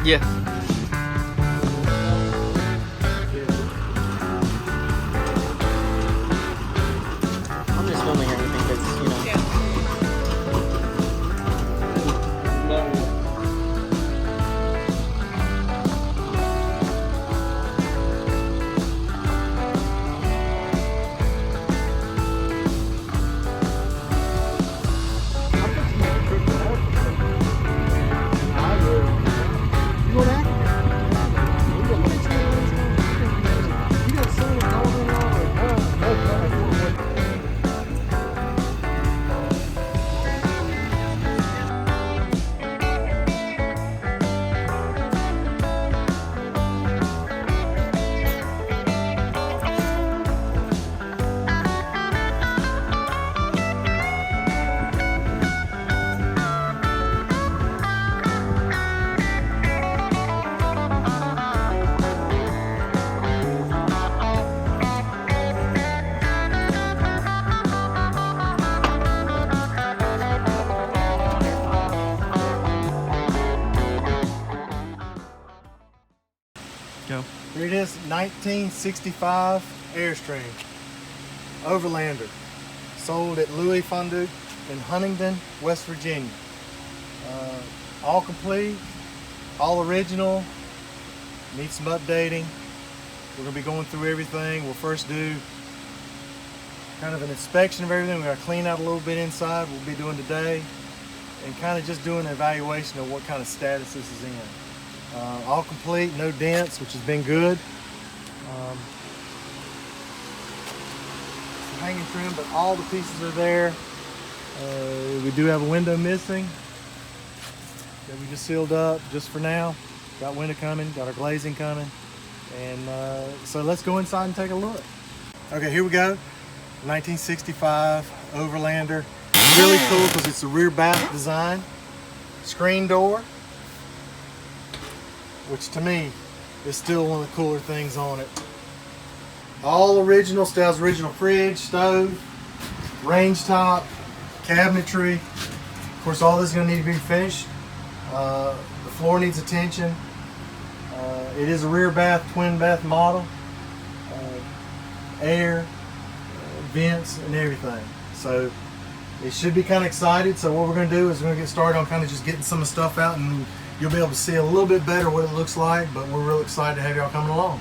Yeah. I'm just filming everything that's, you know. Yeah. Go. Here it is, 1965 Airstream Overlander, sold at Louis Fonduc in Huntington, West Virginia. All complete, all original, needs some updating. We're going to be going through everything. We'll first do kind of an inspection of everything. We're going to clean out a little bit inside, we'll be doing today, and kind of just doing an evaluation of what kind of status this is in. All complete, no dents, which has been good. Some hanging trim, but all the pieces are there. We do have a window missing that we just sealed up just for now. Got window coming, got our glazing coming. And so let's go inside and take a look. Okay, here we go. 1965 Overlander. Really cool because it's a rear bath design. Screen door, which to me is still one of the cooler things on it. All original, still has original fridge, stove, range top, cabinetry. Of course, all this is going to need to be finished. The floor needs attention. It is a rear bath, twin bath model. Air, vents, and everything. So it should be kind of excited. So what we're going to do is we're going to get started on kind of just getting some of the stuff out, and you'll be able to see a little bit better what it looks like, but we're real excited to have y'all coming along.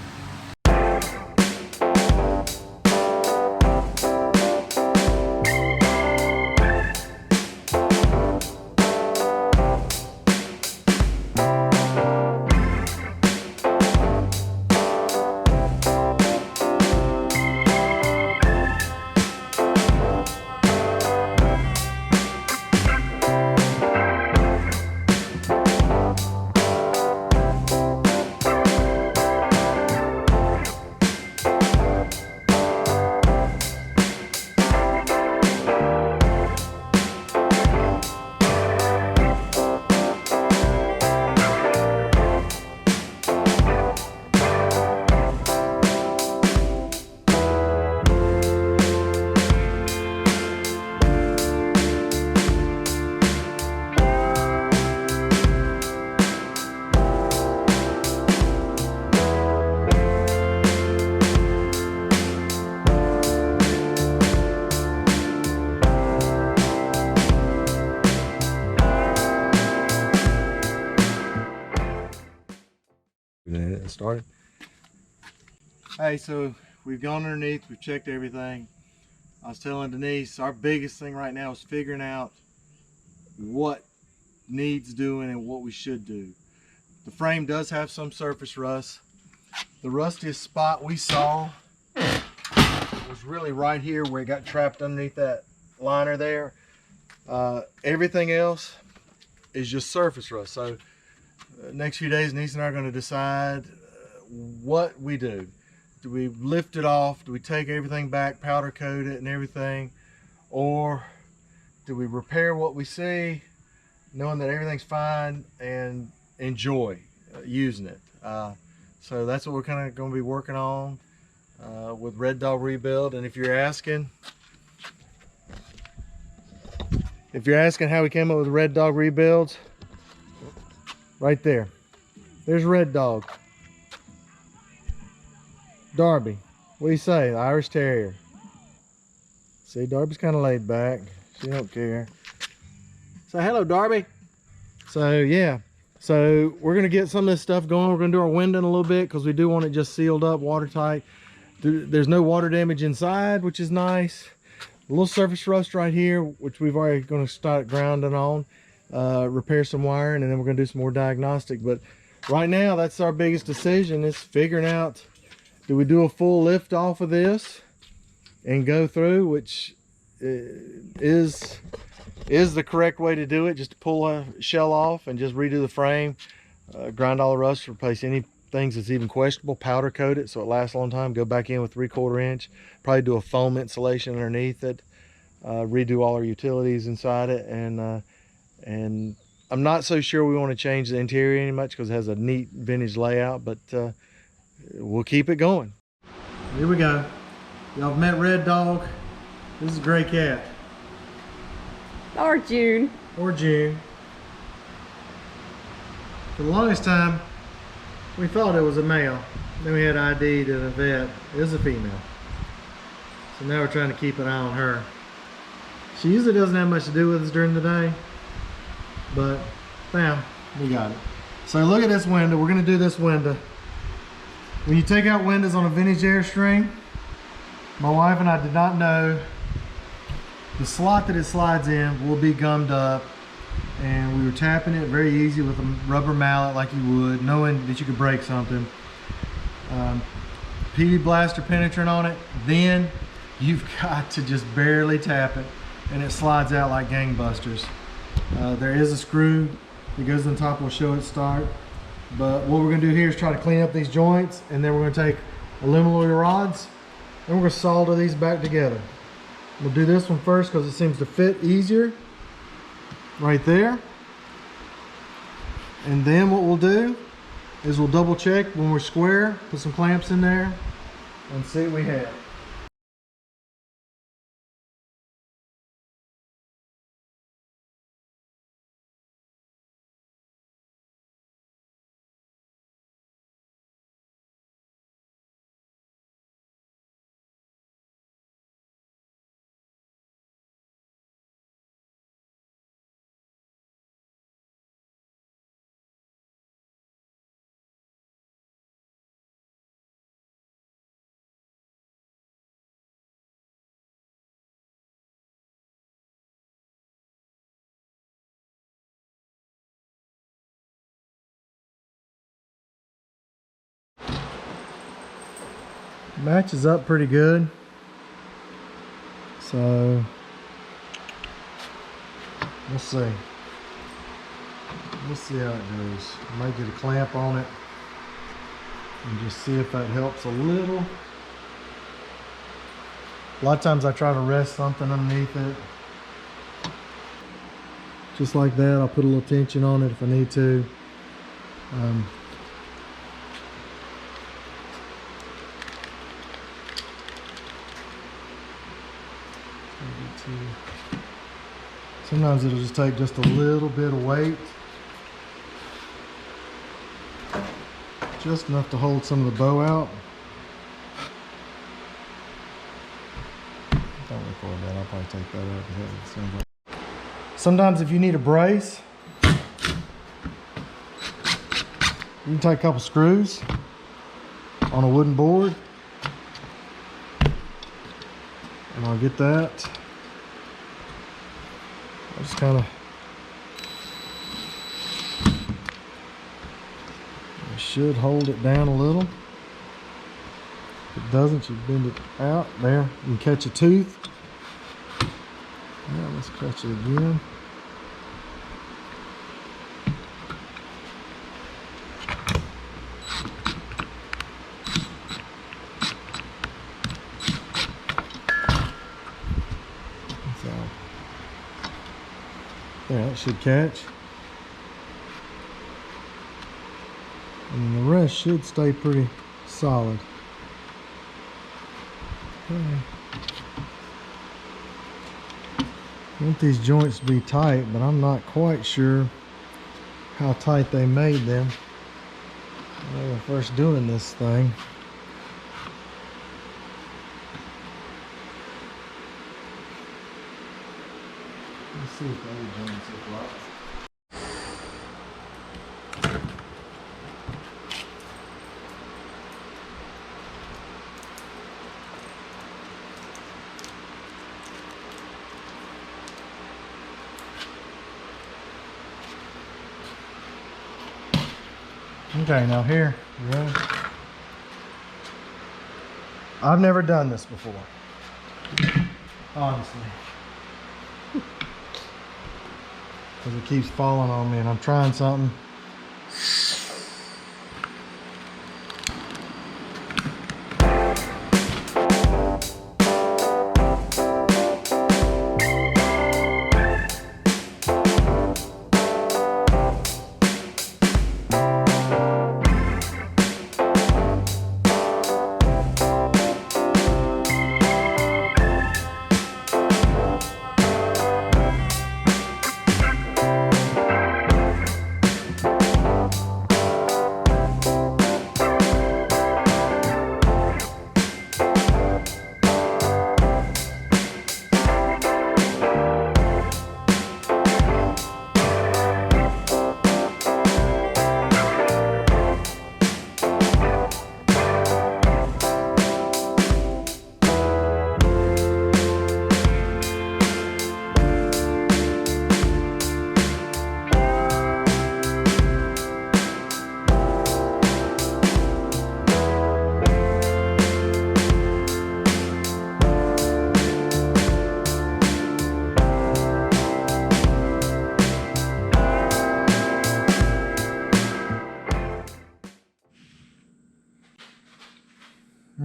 Started. Hey, so we've gone underneath, we've checked everything. I was telling Denise, our biggest thing right now is figuring out what needs doing and what we should do. The frame does have some surface rust. The rustiest spot we saw was really right here where it got trapped underneath that liner there. Everything else is just surface rust. So next few days, Denise and I are going to decide what we do. Do we lift it off? Do we take everything back, powder coat it and everything? Or do we repair what we see, knowing that everything's fine, and enjoy using it? So that's what we're kind of going to be working on with Red Dog Rebuild. And if you're asking how we came up with Red Dog Rebuilds, right there. There's Red Dog. Darby, what do you say? The Irish Terrier. See, Darby's kind of laid back. She don't care. Say hello, Darby. So yeah, so we're gonna get some of this stuff going. We're gonna do our window in a little bit because we do want it just sealed up, watertight. There's no water damage inside, which is nice. A little surface rust right here, which we've already gonna start grounding on. Repair some wiring, and then we're gonna do some more diagnostic. But right now, that's our biggest decision, is figuring out, do we do a full lift off of this and go through, which is the correct way to do it, just to pull a shell off and just redo the frame, grind all the rust, replace any things that's even questionable, powder coat it so it lasts a long time, go back in with 3/4 inch, probably do a foam insulation underneath it, redo all our utilities inside it, and I'm not so sure we want to change the interior any much because it has a neat vintage layout, but we'll keep it going. Here we go. Y'all have met Red Dog. This is a gray cat. Or June. Or June. For the longest time, we thought it was a male. Then we had ID to the vet. It is a female. So now we're trying to keep an eye on her. She usually doesn't have much to do with us during the day, but bam, we got it. So look at this window. We're gonna do this window. When you take out windows on a vintage Airstream, my wife and I did not know the slot that it slides in will be gummed up, and we were tapping it very easy with a rubber mallet like you would, knowing that you could break something. PD blaster penetrant on it, then you've got to just barely tap it and it slides out like gangbusters. There is a screw that goes on top, will show it start, but what we're going to do here is try to clean up these joints, and then we're going to take aluminum rods and we're going to solder these back together. We'll do this one first because it seems to fit easier right there. And then what we'll do is we'll double check when we're square, put some clamps in there, and see what we have. Matches up pretty good, so we'll see how it goes. I might get a clamp on it and just see if that helps a little. A lot of times I try to rest something underneath it, just like that. I'll put a little tension on it if I need to. Sometimes it'll just take just a little bit of weight, just enough to hold some of the bow out. Don't record that, I'll probably take that out. Sometimes if you need a brace, you can take a couple screws on a wooden board, and I'll get that. I just kind of should hold it down a little. If it doesn't, you bend it out. There, you can catch a tooth. Yeah, let's catch it again. Yeah, that should catch. And the rest should stay pretty solid. Okay. I want these joints to be tight, but I'm not quite sure how tight they made them. When we're first doing this thing. Let's see if the other joints look like. Okay, now here, you ready? I've never done this before, honestly, because it keeps falling on me and I'm trying something.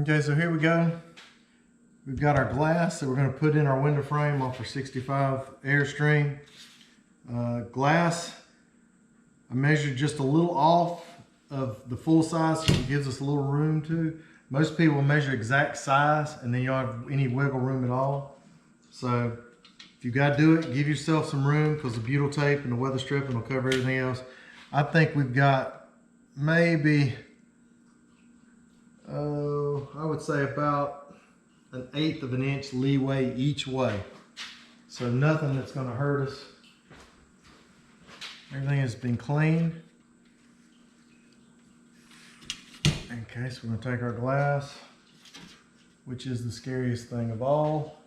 Okay, so here we go. We've got our glass that we're going to put in our window frame off our 65 Airstream. Glass, I measured just a little off of the full size so it gives us a little room to. Most people measure exact size and then you don't have any wiggle room at all. So if you got to do it, give yourself some room because the butyl tape and the weather stripping will cover everything else. I think we've got maybe, I would say about 1/8 of an inch leeway each way. So nothing that's going to hurt us. Everything has been cleaned. Okay, so we're going to take our glass, which is the scariest thing of all.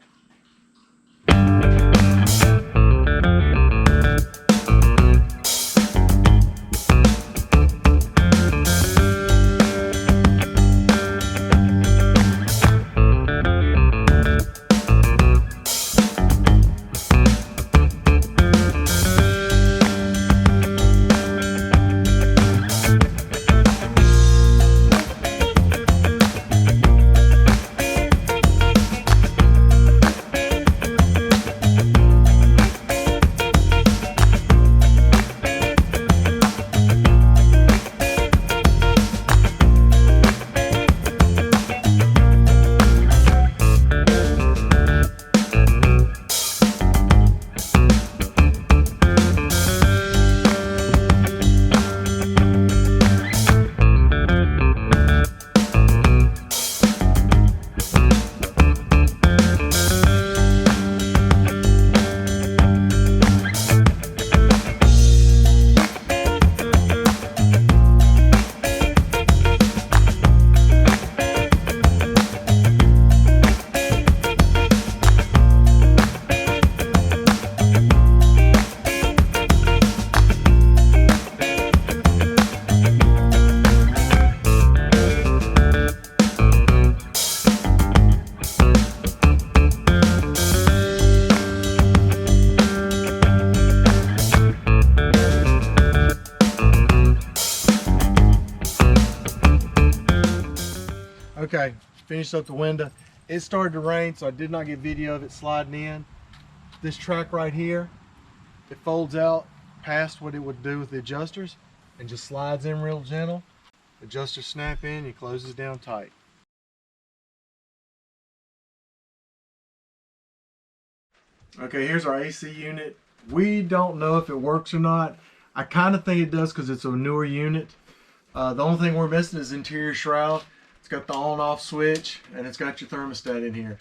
Okay, finished up the window. It started to rain, so I did not get video of it sliding in. This track right here, it folds out past what it would do with the adjusters and just slides in real gentle. Adjusters snap in, it closes down tight. Okay, here's our AC unit. We don't know if it works or not. I kind of think it does because it's a newer unit. The only thing we're missing is interior shroud. It's got the on-off switch, and it's got your thermostat in here.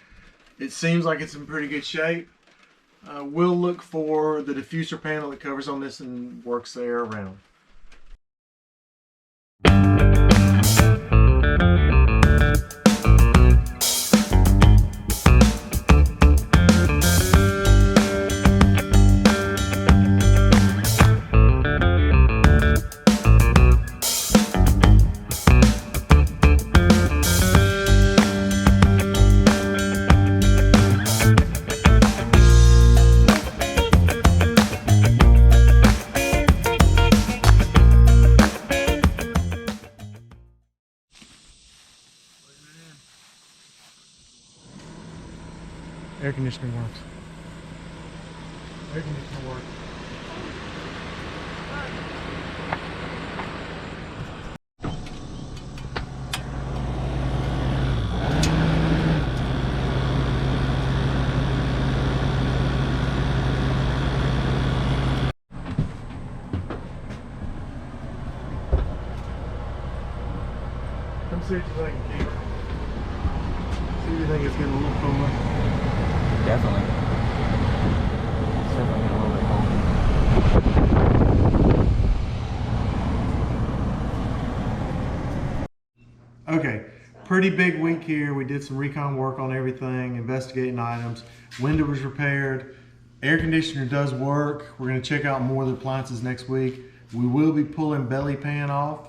It seems like it's in pretty good shape. We'll look for the diffuser panel that covers on this and works the air around. Air conditioning works. Air conditioning works. Come see what you think, Keith. See if you think it's getting a little cooler. Definitely. It's definitely a little bit cold. Okay, pretty big week here. We did some recon work on everything, investigating items. Window was repaired. Air conditioner does work. We're going to check out more of the appliances next week. We will be pulling belly pan off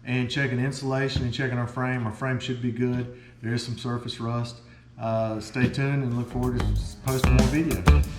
and checking insulation and checking our frame. Our frame should be good. There is some surface rust. Stay tuned and look forward to posting more videos.